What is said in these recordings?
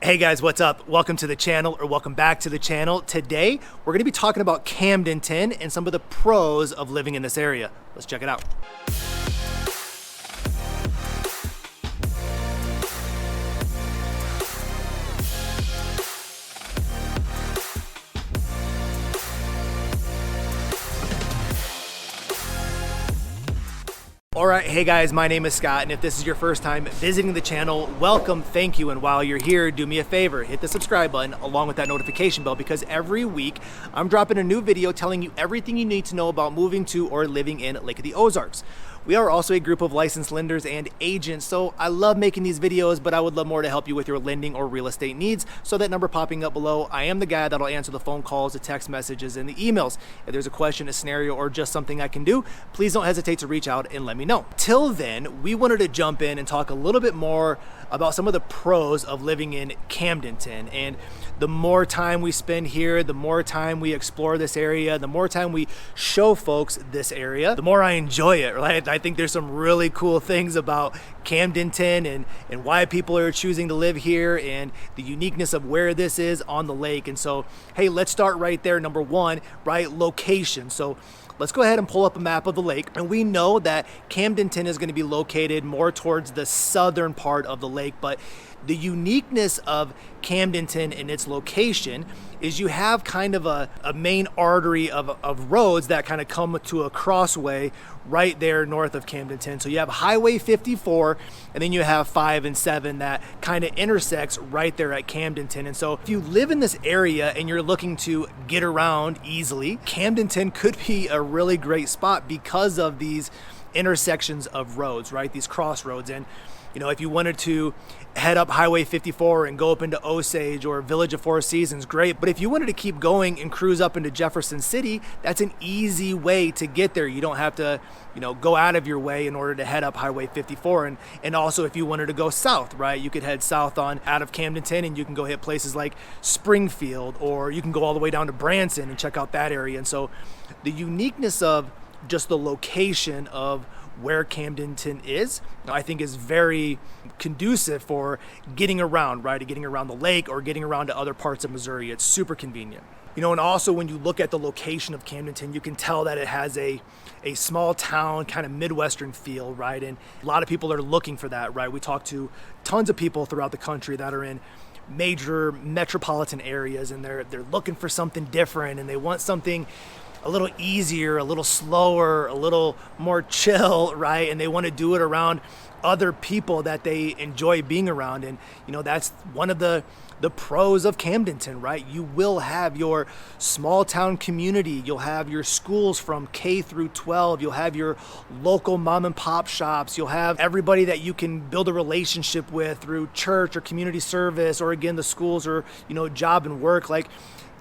Hey guys, what's up? Welcome to the channel, or welcome back to the channel. Today, we're gonna be talking about Camdenton and some of the pros of living in this area. Let's check it out. All right, hey guys, my name is Scott, and if this is your first time visiting the channel, welcome, thank you, and while you're here, do me a favor, hit the subscribe button along with that notification bell, because every week I'm dropping a new video telling you everything you need to know about moving to or living in Lake of the Ozarks. We are also a group of licensed lenders and agents, so I love making these videos, but I would love more to help you with your lending or real estate needs. So that number popping up below, I am the guy that'll answer the phone calls, the text messages, and the emails. If there's a question, a scenario, or just something I can do, please don't hesitate to reach out and let me know. Till then, we wanted to jump in and talk a little bit more about some of the pros of living in Camdenton. And the more time we spend here, the more time we explore this area, the more time we show folks this area, the more I enjoy it, right? I think there's some really cool things about Camdenton and why people are choosing to live here and the uniqueness of where this is on the lake. And so, hey, let's start right there. Number one, right, location. So let's go ahead and pull up a map of the lake. And we know that Camdenton is going to be located more towards the southern part of the lake, but the uniqueness of Camdenton and its location is you have kind of a main artery of roads that kind of come to a crossway right there north of Camdenton. So you have Highway 54, and then you have 5 and 7 that kind of intersects right there at Camdenton. And so if you live in this area and you're looking to get around easily, Camdenton could be a really great spot because of these intersections of roads, right? These crossroads. And you know, if you wanted to head up Highway 54 and go up into Osage or Village of Four Seasons, great. But if you wanted to keep going and cruise up into Jefferson City, that's an easy way to get there. You don't have to, go out of your way in order to head up Highway 54. And also if you wanted to go south, right, you could head south on out of Camdenton and you can go hit places like Springfield, or you can go all the way down to Branson and check out that area. And so the uniqueness of just the location of where Camdenton is, I think is very conducive for getting around, right? Getting around the lake or getting around to other parts of Missouri. It's super convenient. And also when you look at the location of Camdenton, you can tell that it has a small town kind of Midwestern feel, right? And a lot of people are looking for that, right? We talk to tons of people throughout the country that are in major metropolitan areas, and they're looking for something different, and they want something a little easier, a little slower, a little more chill, right? And they want to do it around other people that they enjoy being around. And that's one of the pros of Camdenton, right? You will have your small town community, you'll have your schools from K through 12, you'll have your local mom and pop shops, you'll have everybody that you can build a relationship with through church or community service, or again the schools, or job and work. Like,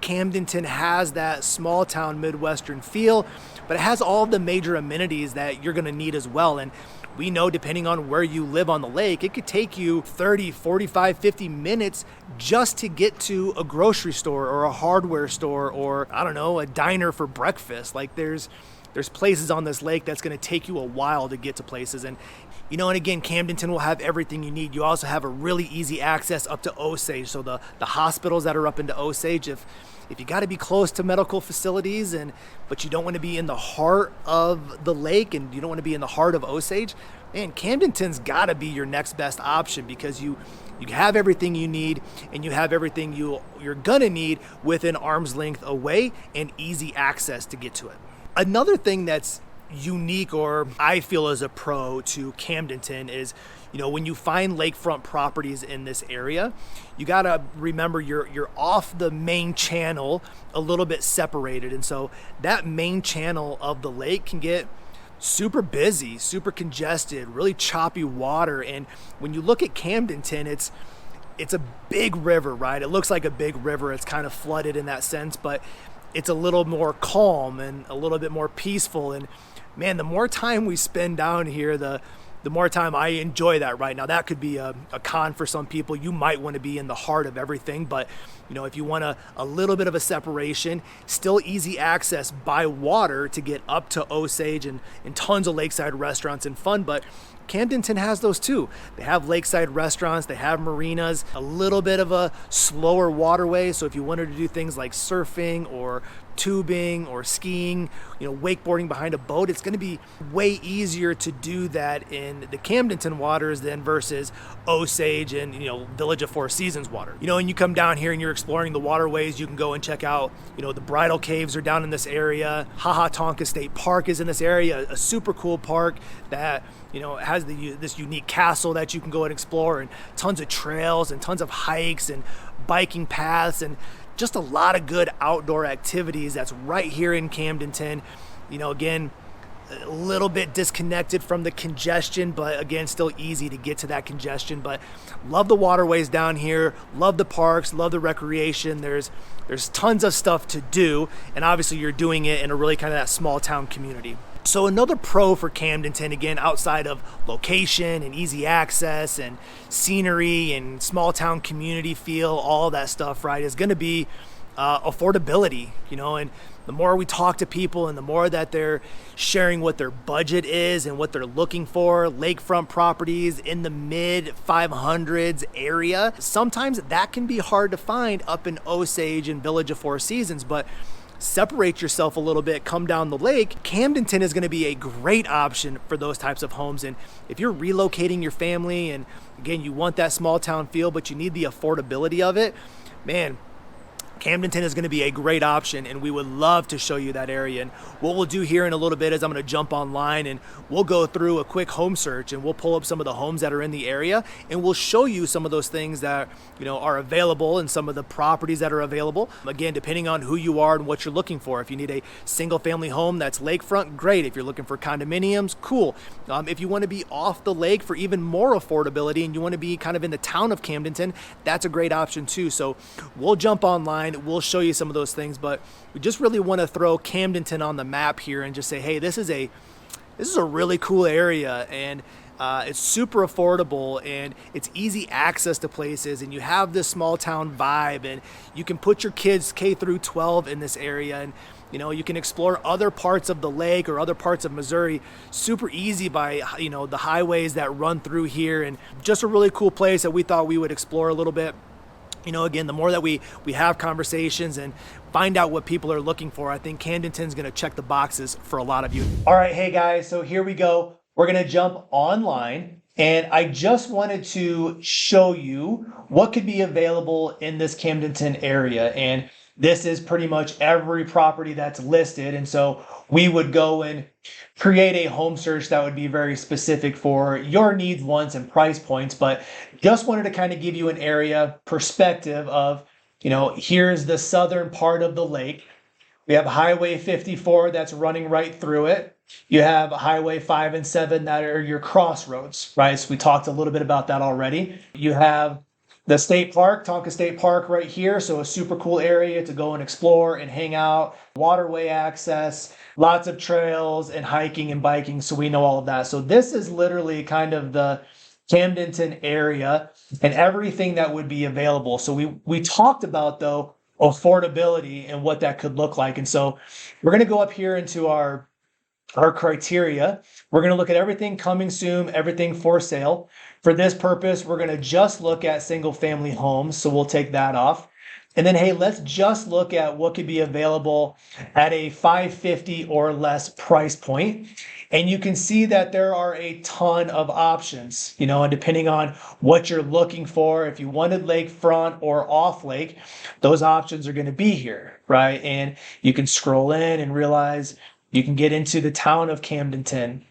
Camdenton has that small town Midwestern feel, but it has all the major amenities that you're going to need as well. And we know, depending on where you live on the lake, it could take you 30, 45, 50 minutes just to get to a grocery store or a hardware store, or I don't know, a diner for breakfast. Like, there's places on this lake that's going to take you a while to get to places. And and again, Camdenton will have everything you need. You also have a really easy access up to Osage. So the hospitals that are up into Osage, if you got to be close to medical facilities, but you don't want to be in the heart of the lake and you don't want to be in the heart of Osage, man, Camdenton's got to be your next best option, because you have everything you need, and you have everything you're gonna need within arm's length away and easy access to get to it. Another thing that's unique, or I feel is a pro to Camdenton, is when you find lakefront properties in this area, you gotta remember you're off the main channel, a little bit separated. And so that main channel of the lake can get super busy, super congested, really choppy water. And when you look at Camdenton, it's a big river, right? It looks like a big river. It's kind of flooded in that sense, but it's a little more calm and a little bit more peaceful. And man, the more time we spend down here, the more time I enjoy that. Right now, that could be a con for some people. You might want to be in the heart of everything, but if you want a little bit of a separation, still easy access by water to get up to Osage, and tons of lakeside restaurants and fun. But Camdenton has those too. They have lakeside restaurants, they have marinas, a little bit of a slower waterway. So if you wanted to do things like surfing or tubing or skiing, wakeboarding behind a boat, it's going to be way easier to do that in the Camdenton waters than versus Osage and Village of Four Seasons water. And you come down here and you're exploring the waterways. You can go and check out the Bridal Caves are down in this area. Haha Tonka State Park is in this area, a super cool park that has this unique castle that you can go and explore, and tons of trails and tons of hikes and biking paths and just a lot of good outdoor activities that's right here in Camdenton. Again, a little bit disconnected from the congestion, but again, still easy to get to that congestion. But love the waterways down here, love the parks, love the recreation. There's tons of stuff to do, and obviously you're doing it in a really kind of that small town community. So another pro for Camdenton, again, outside of location and easy access and scenery and small town community feel, all that stuff, right, is going to be affordability, and the more we talk to people and the more that they're sharing what their budget is and what they're looking for, lakefront properties in the mid 500s area, sometimes that can be hard to find up in Osage and Village of Four Seasons, but separate yourself a little bit, come down the lake. Camdenton is going to be a great option for those types of homes. And if you're relocating your family and again, you want that small town feel, but you need the affordability of it, man, Camdenton is going to be a great option, and we would love to show you that area. And what we'll do here in a little bit is I'm going to jump online and we'll go through a quick home search, and we'll pull up some of the homes that are in the area, and we'll show you some of those things that are available and some of the properties that are available. Again, depending on who you are and what you're looking for. If you need a single family home that's lakefront, great. If you're looking for condominiums, cool. If you want to be off the lake for even more affordability and you want to be kind of in the town of Camdenton, that's a great option too. So we'll jump online. We'll show you some of those things, but we just really want to throw Camdenton on the map here and just say, hey, this is a really cool area, and it's super affordable, and it's easy access to places, and you have this small town vibe, and you can put your kids K through 12 in this area, and you can explore other parts of the lake or other parts of Missouri super easy by the highways that run through here, and just a really cool place that we thought we would explore a little bit. Again, the more that we have conversations and find out what people are looking for, I think Camdenton's going to check the boxes for a lot of you. All right, hey guys, so here we go. We're going to jump online, and I just wanted to show you what could be available in this Camdenton area. And this is pretty much every property that's listed. And so we would go and create a home search that would be very specific for your needs, wants, and price points. But just wanted to kind of give you an area perspective of, here's the southern part of the lake. We have Highway 54 that's running right through it. You have Highway 5 and 7 that are your crossroads, right? So we talked a little bit about that already. You have the state park, Tonka State Park right here. So a super cool area to go and explore and hang out, waterway access, lots of trails and hiking and biking. So we know all of that. So this is literally kind of the Camdenton area and everything that would be available. So we talked about, though, affordability and what that could look like. And so we're going to go up here into our criteria. We're going to look at everything coming soon, everything for sale. For this purpose, we're going to just look at single family homes. So we'll take that off. And then, hey, let's just look at what could be available at a $550 or less price point. And you can see that there are a ton of options, and depending on what you're looking for, if you wanted lakefront or off lake, those options are going to be here, right? And you can scroll in and realize you can get into the town of Camdenton.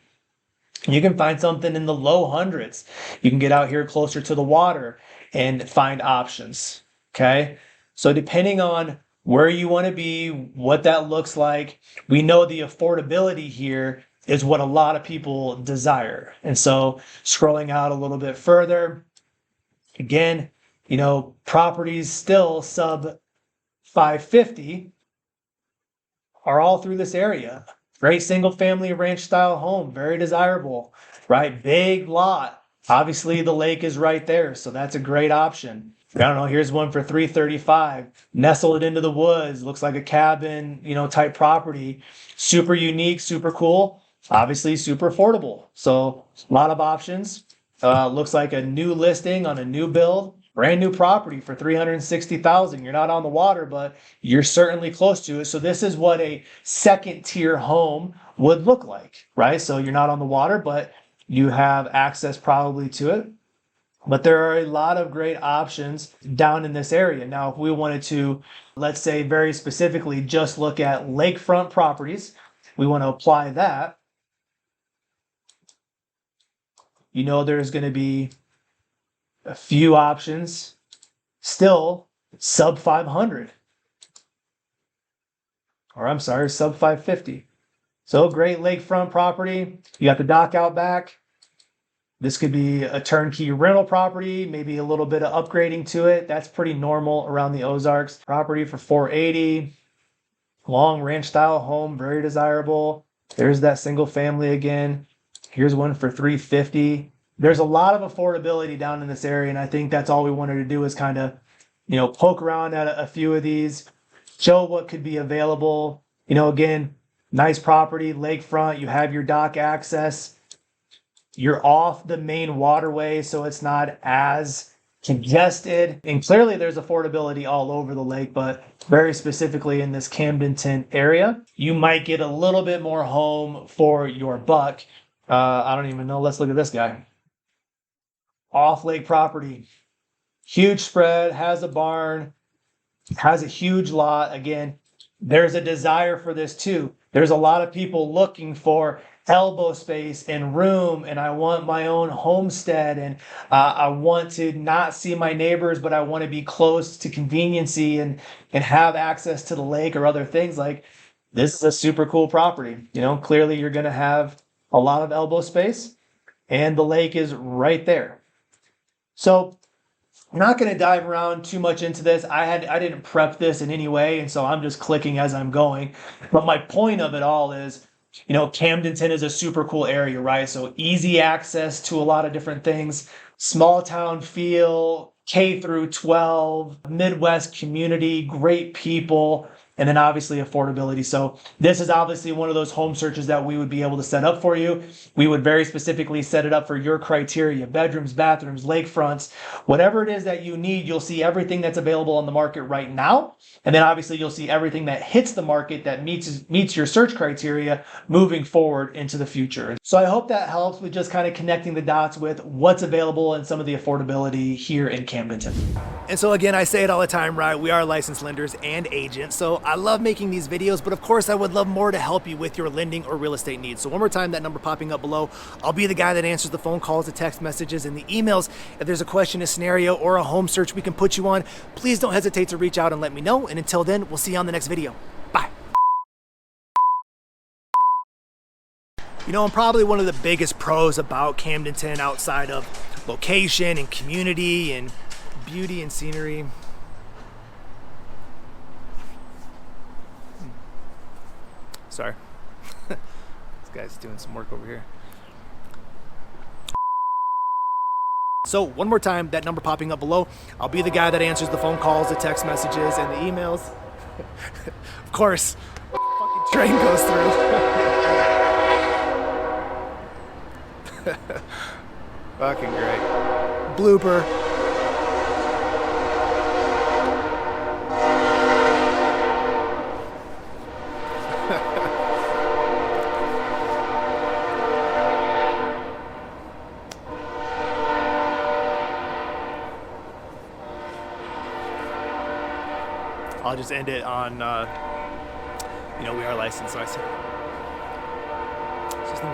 You can find something in the low hundreds. You can get out here closer to the water and find options, okay? So depending on where you want to be, what that looks like, we know the affordability here is what a lot of people desire. And so scrolling out a little bit further, again, properties still sub 550 are all through this area. Great single family ranch style home, very desirable, right? Big lot. Obviously the lake is right there, so that's a great option. I don't know, here's one for $335, nestled into the woods, looks like a cabin, type property. Super unique, super cool. obviously super affordable. So a lot of options. Looks like a new listing on a new build, brand new property for 360,000. You're not on the water, but you're certainly close to it. So this is what a second tier home would look like, right? So you're not on the water, but you have access probably to it. But there are a lot of great options down in this area. Now, if we wanted to, let's say very specifically, just look at lakefront properties, we want to apply that. You know, there's going to be a few options, still sub 500. Or I'm sorry, sub 550. So great lakefront property. You got the dock out back. This could be a turnkey rental property, maybe a little bit of upgrading to it. That's pretty normal around the Ozarks. Property for 480. Long ranch style home, very desirable. There's that single family again. Here's one for 350. There's a lot of affordability down in this area, and I think that's all we wanted to do is kind of, poke around at a few of these, show what could be available. Again, nice property, lakefront. You have your dock access. You're off the main waterway, so it's not as congested. And clearly there's affordability all over the lake, but very specifically in this Camdenton area, you might get a little bit more home for your buck. I don't even know. Let's look at this guy. Off lake property. Huge spread, has a barn, has a huge lot. Again, there's a desire for this too. There's a lot of people looking for elbow space and room, and I want my own homestead, and I want to not see my neighbors, but I want to be close to conveniency and have access to the lake or other things. Like, this is a super cool property. Clearly you're going to have a lot of elbow space, and the lake is right there. So I'm not going to dive around too much into this. I didn't prep this in any way, and so I'm just clicking as I'm going. But my point of it all is, Camdenton is a super cool area, right? So easy access to a lot of different things, small town feel, K through 12, Midwest community, great people, and then obviously affordability. So this is obviously one of those home searches that we would be able to set up for you. We would very specifically set it up for your criteria: bedrooms, bathrooms, lakefronts, whatever it is that you need. You'll see everything that's available on the market right now. And then obviously you'll see everything that hits the market that meets your search criteria moving forward into the future. So I hope that helps with just kind of connecting the dots with what's available and some of the affordability here in Camdenton. And so again, I say it all the time, right? We are licensed lenders and agents. So I love making these videos, but of course I would love more to help you with your lending or real estate needs. So one more time, that number popping up below, I'll be the guy that answers the phone calls, the text messages, and the emails. If there's a question, a scenario, or a home search we can put you on, please don't hesitate to reach out and let me know. And until then, we'll see you on the next video. Bye. I'm probably one of the biggest pros about Camdenton outside of location and community and beauty and scenery. Sorry. This guy's doing some work over here. So one more time, that number popping up below, I'll be the guy that answers the phone calls, the text messages, and the emails. Of course, a fucking train goes through. Fucking great. Blooper. I'll just end it on, we are licensed, so I said, it's just